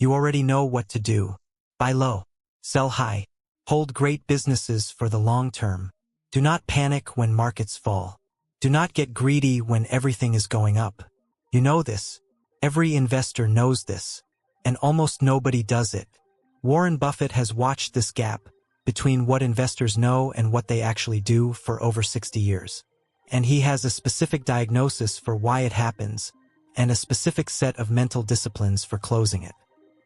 You already know what to do. Buy low, sell high, hold great businesses for the long term. Do not panic when markets fall. Do not get greedy when everything is going up. You know this. Every investor knows this. And almost nobody does it. Warren Buffett has watched this gap between what investors know and what they actually do for over 60 years. And he has a specific diagnosis for why it happens and a specific set of mental disciplines for closing it.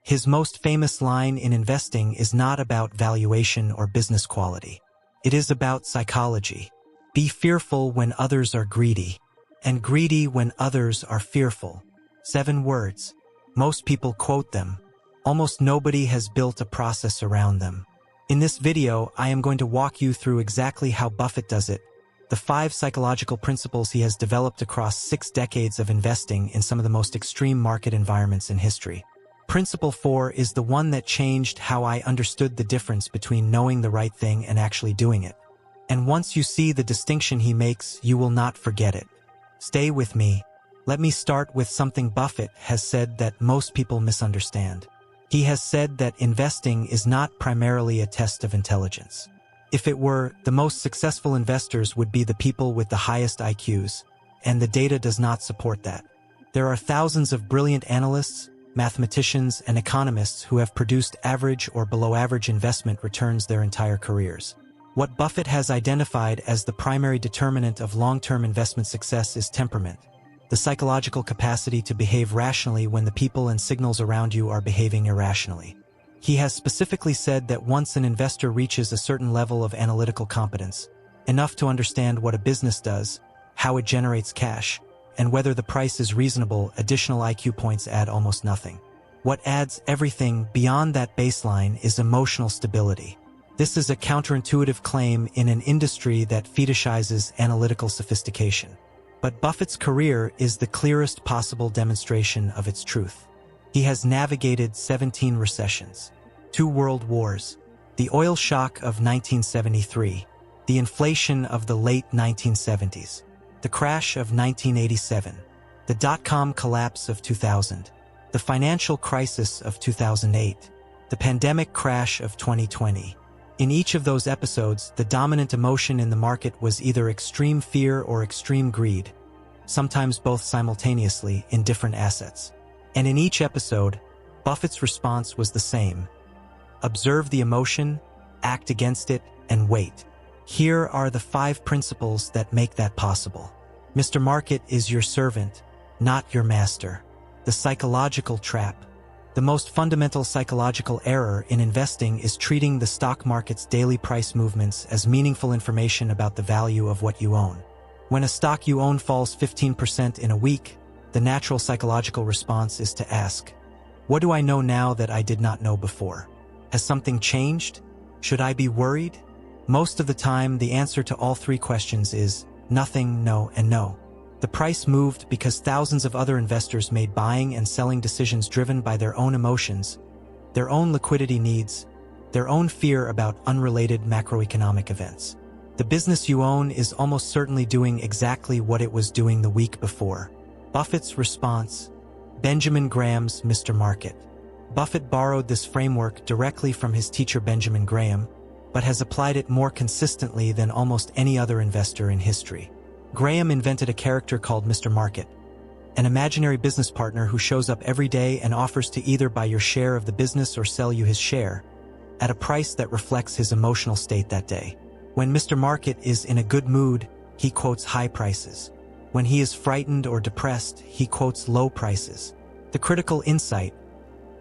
His most famous line in investing is not about valuation or business quality. It is about psychology. Be fearful when others are greedy, and greedy when others are fearful. 7 words. Most people quote them. Almost nobody has built a process around them. In this video, I am going to walk you through exactly how Buffett does it, the 5 psychological principles he has developed across 6 decades of investing in some of the most extreme market environments in history. Principle 4 is the one that changed how I understood the difference between knowing the right thing and actually doing it. And once you see the distinction he makes, you will not forget it. Stay with me. Let me start with something Buffett has said that most people misunderstand. He has said that investing is not primarily a test of intelligence. If it were, the most successful investors would be the people with the highest IQs, and the data does not support that. There are thousands of brilliant analysts, mathematicians, and economists who have produced average or below average investment returns their entire careers. What Buffett has identified as the primary determinant of long-term investment success is temperament, the psychological capacity to behave rationally when the people and signals around you are behaving irrationally. He has specifically said that once an investor reaches a certain level of analytical competence, enough to understand what a business does, how it generates cash, and whether the price is reasonable, additional IQ points add almost nothing. What adds everything beyond that baseline is emotional stability. This is a counterintuitive claim in an industry that fetishizes analytical sophistication. But Buffett's career is the clearest possible demonstration of its truth. He has navigated 17 recessions, 2 world wars, the oil shock of 1973, the inflation of the late 1970s, the crash of 1987, the dot-com collapse of 2000, the financial crisis of 2008, the pandemic crash of 2020. In each of those episodes, the dominant emotion in the market was either extreme fear or extreme greed, sometimes both simultaneously in different assets. And in each episode, Buffett's response was the same. Observe the emotion, act against it, and wait. Here are the 5 principles that make that possible. Mr. Market is your servant, not your master. The psychological trap. The most fundamental psychological error in investing is treating the stock market's daily price movements as meaningful information about the value of what you own. When a stock you own falls 15% in a week, the natural psychological response is to ask, what do I know now that I did not know before? Has something changed? Should I be worried? Most of the time, the answer to all 3 questions is nothing, no, and no. The price moved because thousands of other investors made buying and selling decisions driven by their own emotions, their own liquidity needs, their own fear about unrelated macroeconomic events. The business you own is almost certainly doing exactly what it was doing the week before. Buffett's response, Benjamin Graham's Mr. Market. Buffett borrowed this framework directly from his teacher Benjamin Graham, but has applied it more consistently than almost any other investor in history. Graham invented a character called Mr. Market, an imaginary business partner who shows up every day and offers to either buy your share of the business or sell you his share, at a price that reflects his emotional state that day. When Mr. Market is in a good mood, he quotes high prices. When he is frightened or depressed, he quotes low prices. The critical insight: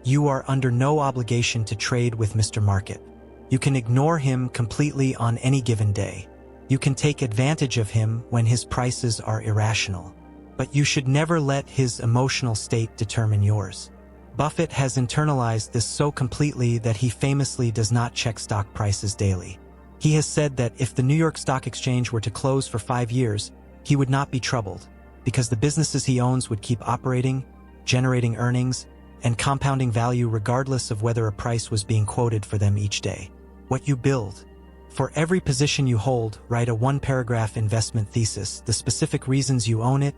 you are under no obligation to trade with Mr. Market. You can ignore him completely on any given day. You can take advantage of him when his prices are irrational. But you should never let his emotional state determine yours. Buffett has internalized this so completely that he famously does not check stock prices daily. He has said that if the New York Stock Exchange were to close for 5 years, he would not be troubled, because the businesses he owns would keep operating, generating earnings, and compounding value regardless of whether a price was being quoted for them each day. What you build. For every position you hold, write a 1-paragraph investment thesis, the specific reasons you own it,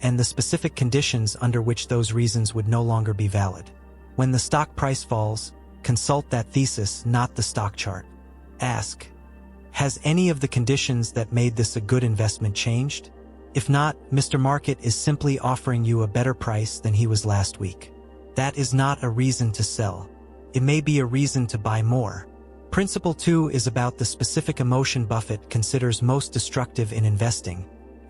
and the specific conditions under which those reasons would no longer be valid. When the stock price falls, consult that thesis, not the stock chart. Ask, has any of the conditions that made this a good investment changed? If not, Mr. Market is simply offering you a better price than he was last week. That is not a reason to sell. It may be a reason to buy more. Principle 2 is about the specific emotion Buffett considers most destructive in investing,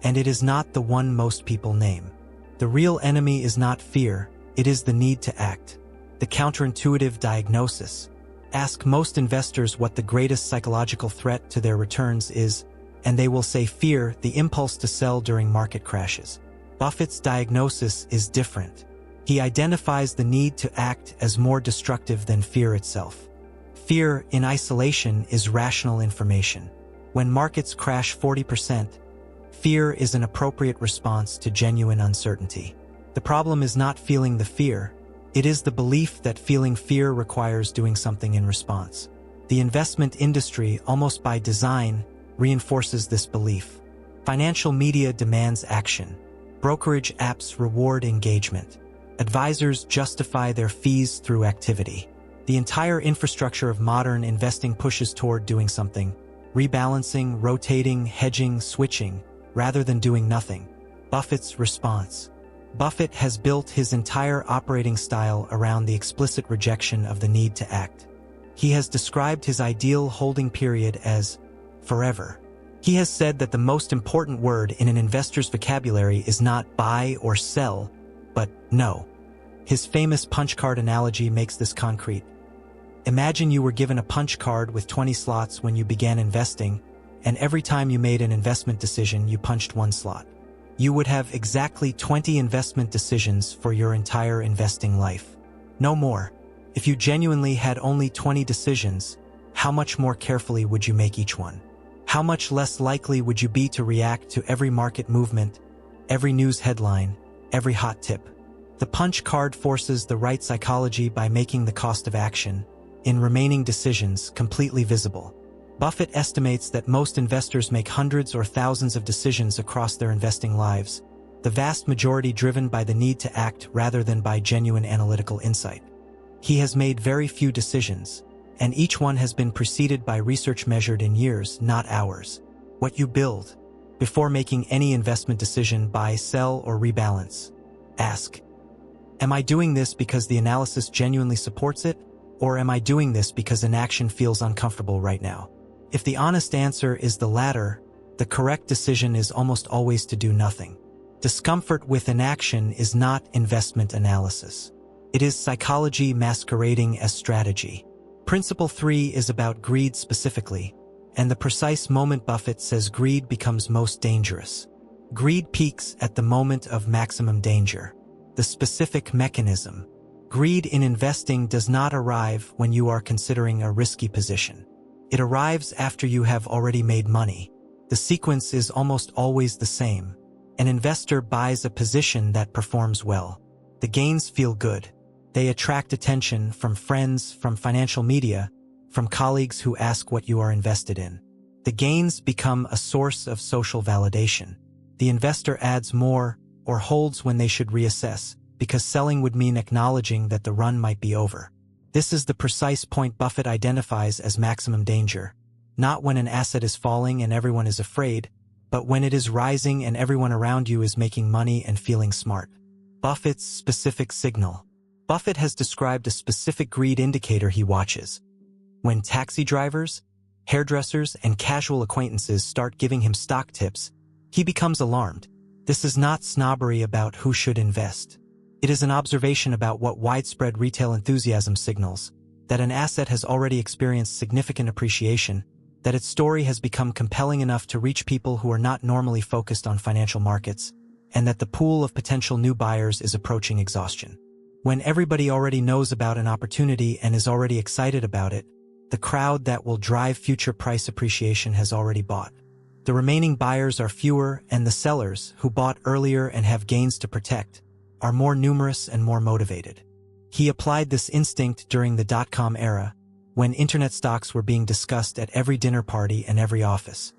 and it is not the one most people name. The real enemy is not fear, it is the need to act. The counterintuitive diagnosis. Ask most investors what the greatest psychological threat to their returns is, and they will say fear, the impulse to sell during market crashes. Buffett's diagnosis is different. He identifies the need to act as more destructive than fear itself. Fear, in isolation, is rational information. When markets crash 40%, fear is an appropriate response to genuine uncertainty. The problem is not feeling the fear. It is the belief that feeling fear requires doing something in response. The investment industry, almost by design, reinforces this belief. Financial media demands action. Brokerage apps reward engagement. Advisors justify their fees through activity. The entire infrastructure of modern investing pushes toward doing something, rebalancing, rotating, hedging, switching, rather than doing nothing. Buffett's response. Buffett has built his entire operating style around the explicit rejection of the need to act. He has described his ideal holding period as forever. He has said that the most important word in an investor's vocabulary is not buy or sell, but know. His famous punch card analogy makes this concrete. Imagine you were given a punch card with 20 slots when you began investing, and every time you made an investment decision, you punched one slot. You would have exactly 20 investment decisions for your entire investing life. No more. If you genuinely had only 20 decisions, how much more carefully would you make each one? How much less likely would you be to react to every market movement, every news headline, every hot tip? The punch card forces the right psychology by making the cost of action, in remaining decisions, completely visible. Buffett estimates that most investors make hundreds or thousands of decisions across their investing lives, the vast majority driven by the need to act rather than by genuine analytical insight. He has made very few decisions, and each one has been preceded by research measured in years, not hours. What you build. Before making any investment decision, buy, sell, or rebalance. Ask, am I doing this because the analysis genuinely supports it, or am I doing this because inaction feels uncomfortable right now? If the honest answer is the latter, the correct decision is almost always to do nothing. Discomfort with inaction is not investment analysis. It is psychology masquerading as strategy. Principle 3 is about greed specifically, and the precise moment Buffett says greed becomes most dangerous. Greed peaks at the moment of maximum danger. The specific mechanism. Greed in investing does not arrive when you are considering a risky position. It arrives after you have already made money. The sequence is almost always the same. An investor buys a position that performs well. The gains feel good. They attract attention from friends, from financial media, from colleagues who ask what you are invested in. The gains become a source of social validation. The investor adds more or holds when they should reassess, because selling would mean acknowledging that the run might be over. This is the precise point Buffett identifies as maximum danger. Not when an asset is falling and everyone is afraid, but when it is rising and everyone around you is making money and feeling smart. Buffett's specific signal. Buffett has described a specific greed indicator he watches. When taxi drivers, hairdressers, and casual acquaintances start giving him stock tips, he becomes alarmed. This is not snobbery about who should invest. It is an observation about what widespread retail enthusiasm signals, that an asset has already experienced significant appreciation, that its story has become compelling enough to reach people who are not normally focused on financial markets, and that the pool of potential new buyers is approaching exhaustion. When everybody already knows about an opportunity and is already excited about it, the crowd that will drive future price appreciation has already bought. The remaining buyers are fewer, and the sellers, who bought earlier and have gains to protect, are more numerous and more motivated. He applied this instinct during the dot-com era, when internet stocks were being discussed at every dinner party and every office.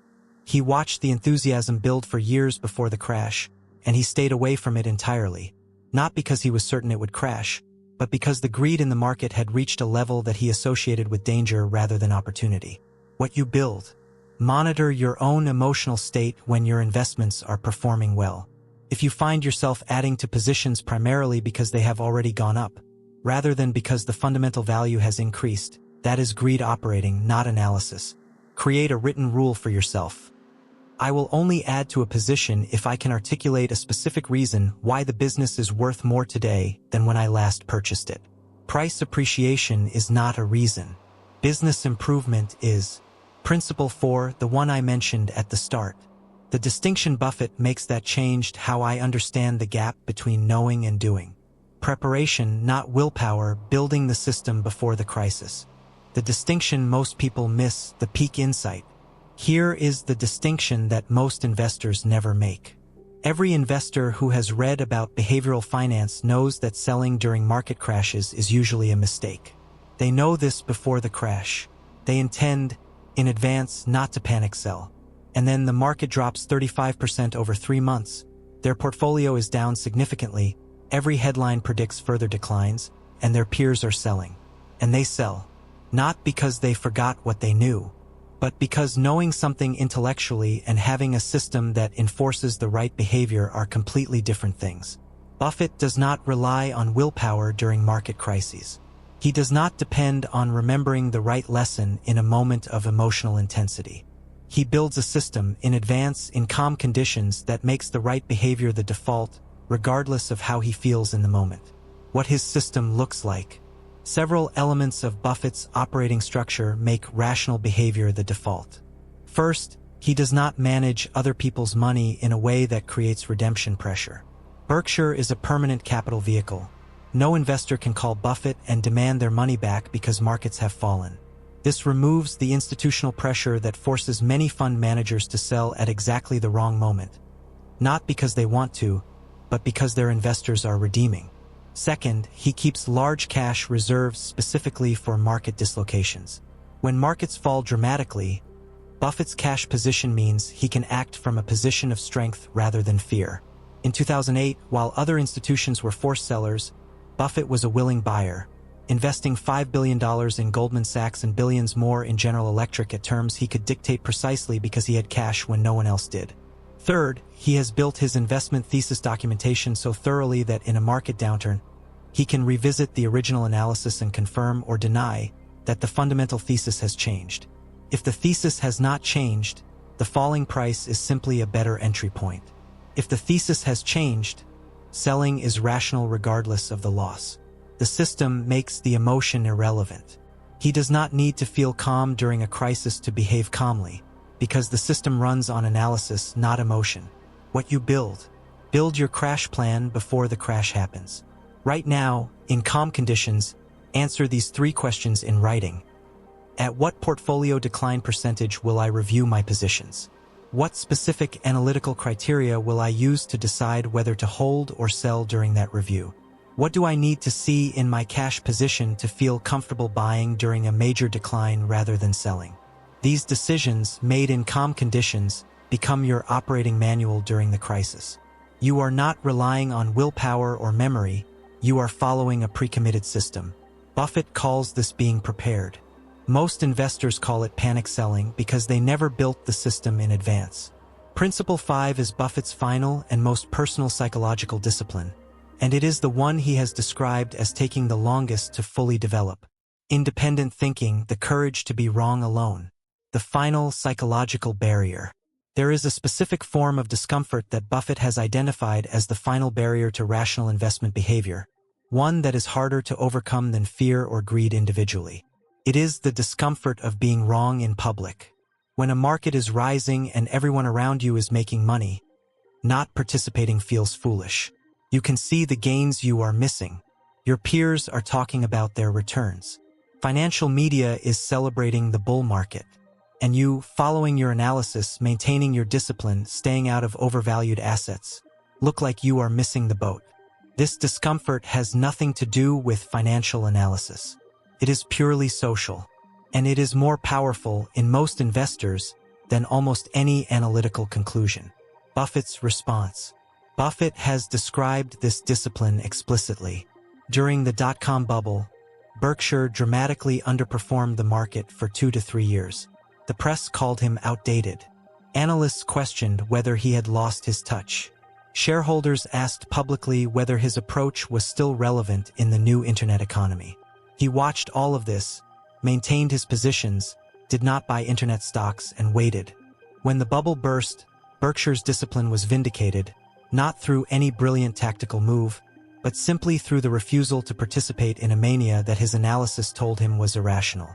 He watched the enthusiasm build for years before the crash, and he stayed away from it entirely, not because he was certain it would crash, but because the greed in the market had reached a level that he associated with danger rather than opportunity. What you build. Monitor your own emotional state when your investments are performing well. If you find yourself adding to positions primarily because they have already gone up, rather than because the fundamental value has increased, that is greed operating, not analysis. Create a written rule for yourself. I will only add to a position if I can articulate a specific reason why the business is worth more today than when I last purchased it. Price appreciation is not a reason. Business improvement is. Principle 4, the one I mentioned at the start. The distinction Buffett makes that changed how I understand the gap between knowing and doing. Preparation, not willpower, building the system before the crisis. The distinction most people miss, the peak insight. Here is the distinction that most investors never make. Every investor who has read about behavioral finance knows that selling during market crashes is usually a mistake. They know this before the crash. They intend, in advance, not to panic sell. And then the market drops 35% over 3 months. Their portfolio is down significantly. Every headline predicts further declines, and their peers are selling. And they sell. Not because they forgot what they knew, but because knowing something intellectually and having a system that enforces the right behavior are completely different things. Buffett does not rely on willpower during market crises. He does not depend on remembering the right lesson in a moment of emotional intensity. He builds a system in advance in calm conditions that makes the right behavior the default, regardless of how he feels in the moment. What his system looks like. Several elements of Buffett's operating structure make rational behavior the default. First, he does not manage other people's money in a way that creates redemption pressure. Berkshire is a permanent capital vehicle. No investor can call Buffett and demand their money back because markets have fallen. This removes the institutional pressure that forces many fund managers to sell at exactly the wrong moment. Not because they want to, but because their investors are redeeming. Second, he keeps large cash reserves specifically for market dislocations. When markets fall dramatically, Buffett's cash position means he can act from a position of strength rather than fear. In 2008, while other institutions were forced sellers, Buffett was a willing buyer, investing $5 billion in Goldman Sachs and billions more in General Electric at terms he could dictate precisely because he had cash when no one else did. Third, he has built his investment thesis documentation so thoroughly that in a market downturn, he can revisit the original analysis and confirm or deny that the fundamental thesis has changed. If the thesis has not changed, the falling price is simply a better entry point. If the thesis has changed, selling is rational regardless of the loss. The system makes the emotion irrelevant. He does not need to feel calm during a crisis to behave calmly, because the system runs on analysis, not emotion. What you build. Build your crash plan before the crash happens. Right now, in calm conditions, answer these 3 questions in writing. At what portfolio decline percentage will I review my positions? What specific analytical criteria will I use to decide whether to hold or sell during that review? What do I need to see in my cash position to feel comfortable buying during a major decline rather than selling? These decisions, made in calm conditions, become your operating manual during the crisis. You are not relying on willpower or memory. You are following a pre-committed system. Buffett calls this being prepared. Most investors call it panic selling because they never built the system in advance. Principle 5 is Buffett's final and most personal psychological discipline, and it is the one he has described as taking the longest to fully develop. Independent thinking, the courage to be wrong alone. The final psychological barrier. There is a specific form of discomfort that Buffett has identified as the final barrier to rational investment behavior, one that is harder to overcome than fear or greed individually. It is the discomfort of being wrong in public. When a market is rising and everyone around you is making money, not participating feels foolish. You can see the gains you are missing. Your peers are talking about their returns. Financial media is celebrating the bull market. And you, following your analysis, maintaining your discipline, staying out of overvalued assets, look like you are missing the boat. This discomfort has nothing to do with financial analysis. It is purely social, and it is more powerful in most investors than almost any analytical conclusion. Buffett's response. Buffett has described this discipline explicitly. During the dot-com bubble, Berkshire dramatically underperformed the market for 2 to 3 years. The press called him outdated. Analysts questioned whether he had lost his touch. Shareholders asked publicly whether his approach was still relevant in the new internet economy. He watched all of this, maintained his positions, did not buy internet stocks, and waited. When the bubble burst, Berkshire's discipline was vindicated, not through any brilliant tactical move, but simply through the refusal to participate in a mania that his analysis told him was irrational.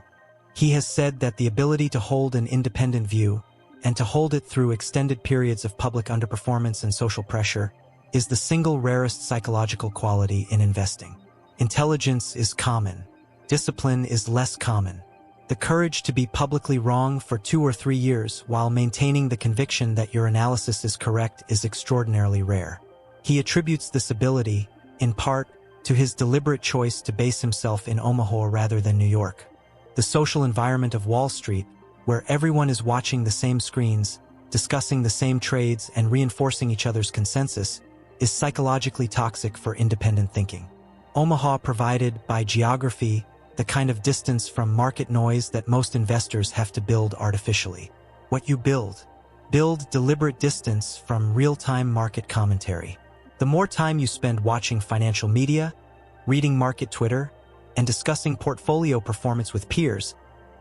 He has said that the ability to hold an independent view, and to hold it through extended periods of public underperformance and social pressure, is the single rarest psychological quality in investing. Intelligence is common. Discipline is less common. The courage to be publicly wrong for 2 or 3 years while maintaining the conviction that your analysis is correct is extraordinarily rare. He attributes this ability, in part, to his deliberate choice to base himself in Omaha rather than New York. The social environment of Wall Street, where everyone is watching the same screens, discussing the same trades, and reinforcing each other's consensus, is psychologically toxic for independent thinking. Omaha provided, by geography, the kind of distance from market noise that most investors have to build artificially. What you build deliberate distance from real-time market commentary. The more time you spend watching financial media, reading market Twitter, and discussing portfolio performance with peers,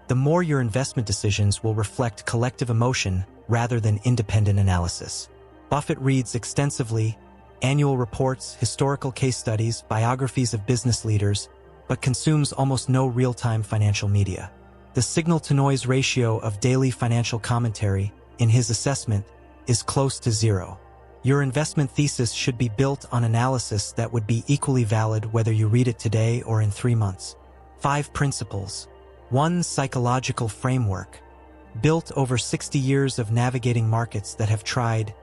the more your investment decisions will reflect collective emotion rather than independent analysis. Buffett reads extensively, annual reports, historical case studies, biographies of business leaders, but consumes almost no real-time financial media. The signal-to-noise ratio of daily financial commentary, in his assessment, is close to 0. Your investment thesis should be built on analysis that would be equally valid whether you read it today or in 3 months. 5 principles. 1 psychological framework, built over 60 years of navigating markets that have tried,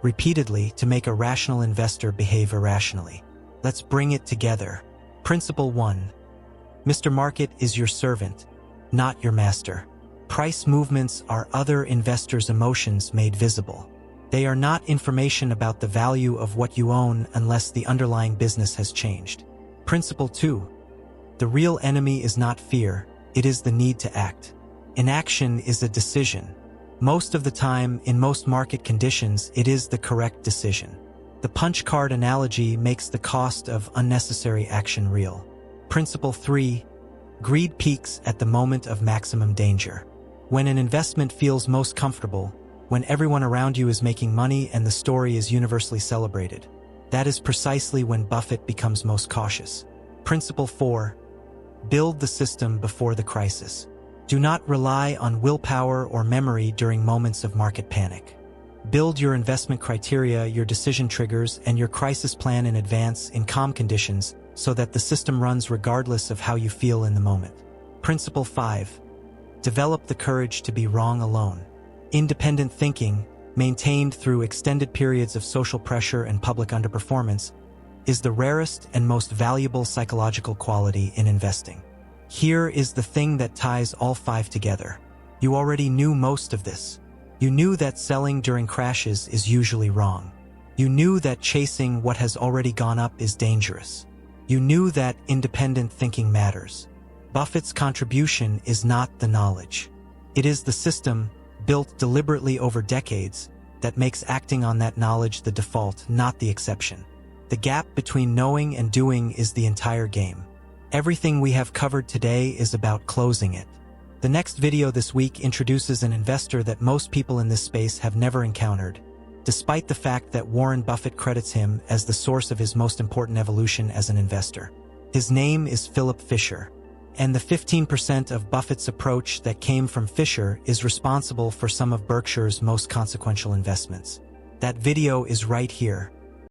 repeatedly, to make a rational investor behave irrationally. Let's bring it together. Principle 1. Mr. Market is your servant, not your master. Price movements are other investors' emotions made visible. They are not information about the value of what you own unless the underlying business has changed. Principle 2. The real enemy is not fear, it is the need to act. Inaction is a decision. Most of the time, in most market conditions, it is the correct decision. The punch card analogy makes the cost of unnecessary action real. Principle 3. Greed peaks at the moment of maximum danger. When an investment feels most comfortable, when everyone around you is making money and the story is universally celebrated, that is precisely when Buffett becomes most cautious. Principle 4. Build the system before the crisis. Do not rely on willpower or memory during moments of market panic. Build your investment criteria, your decision triggers, and your crisis plan in advance in calm conditions so that the system runs regardless of how you feel in the moment. Principle 5. Develop the courage to be wrong alone. Independent thinking, maintained through extended periods of social pressure and public underperformance, is the rarest and most valuable psychological quality in investing. Here is the thing that ties all 5 together. You already knew most of this. You knew that selling during crashes is usually wrong. You knew that chasing what has already gone up is dangerous. You knew that independent thinking matters. Buffett's contribution is not the knowledge. It is the system, built deliberately over decades, that makes acting on that knowledge the default, not the exception. The gap between knowing and doing is the entire game. Everything we have covered today is about closing it. The next video this week introduces an investor that most people in this space have never encountered, despite the fact that Warren Buffett credits him as the source of his most important evolution as an investor. His name is Philip Fisher, and the 15% of Buffett's approach that came from Fisher is responsible for some of Berkshire's most consequential investments. That video is right here.